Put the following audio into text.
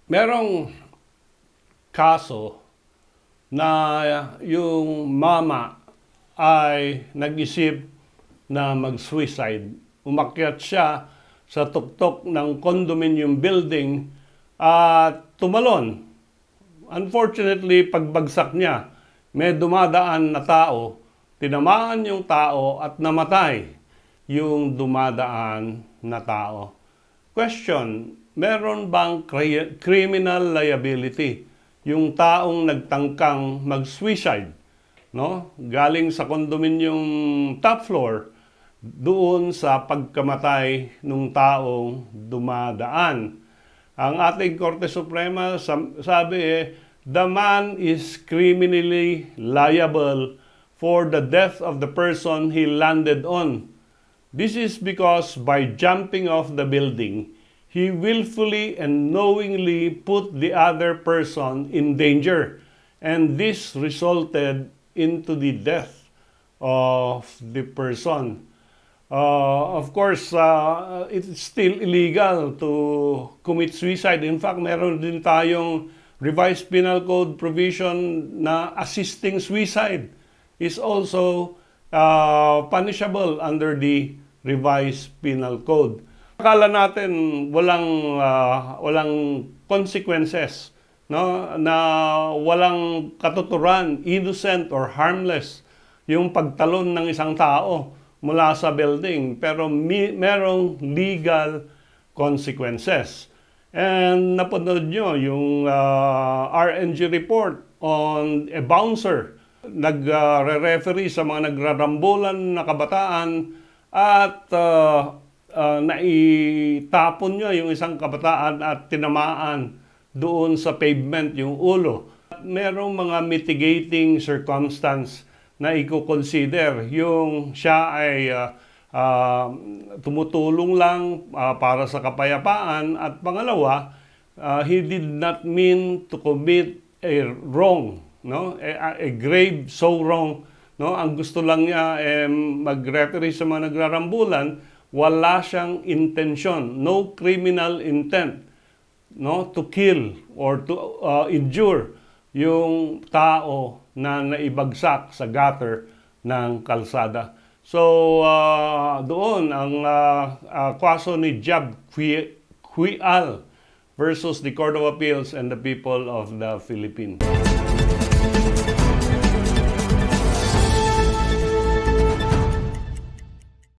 Merong kaso na yung mama ay nag-isip na mag-suicide. Umakyat siya sa tuktok ng condominium building at tumalon. Unfortunately, pagbagsak niya, may dumadaan na tao, tinamaan yung tao at namatay yung dumadaan na tao. Question, meron bang criminal liability yung taong nagtangkang mag-suicide, no? Galing sa condominium top floor doon sa pagkamatay ng taong dumadaan. Ang ating Korte Suprema sabi the man is criminally liable for the death of the person he landed on. This is because by jumping off the building, he willfully and knowingly put the other person in danger, and this resulted into the death of the person. Of course, it's still illegal to commit suicide. In fact, meron din tayong revised penal code provision na assisting suicide is also punishable under the revised penal code. Akala natin walang consequences, no? Na walang katuturan, innocent or harmless yung pagtalon ng isang tao mula sa building, pero merong legal consequences. And napanood nyo yung RNG report on a bouncer, nagre-referee sa mga nagrarambulan na kabataan at naitapon niya yung isang kabataan at tinamaan doon sa pavement yung ulo. Merong mga mitigating circumstance na i-consider. Yung siya ay tumutulong lang para sa kapayapaan, at pangalawa, he did not mean to commit a wrong, no? A grave so wrong, no? Ang gusto lang niya mag-referee sa mga nagrarambulan, wala siyang intention, no criminal intent, no, to kill or to injure yung tao na naibagsak sa gutter ng kalsada. So, doon ang kaso ni Jab Quial versus the Court of Appeals and the people of the Philippines.